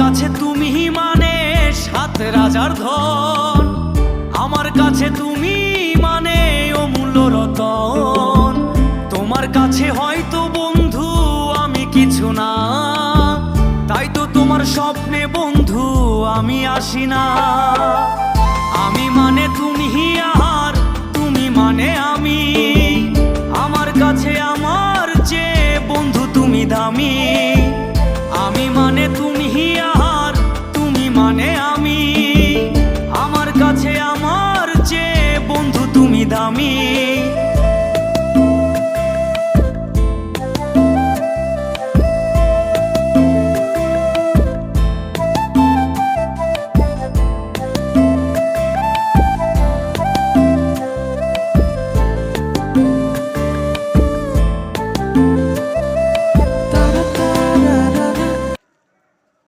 কাছে তুমি মানে সাত রাজার ধন, আমার কাছে তুমি মানে অমূল্য রতন। তোমার কাছে হয়তো বন্ধু আমি কিছু না, তাই তো তোমার স্বপ্নে বন্ধু আমি আসি না। আমি মানে তুমি আর তুমি মানে আমি, আমার কাছে আমার চেয়ে বন্ধু তুমি দামি।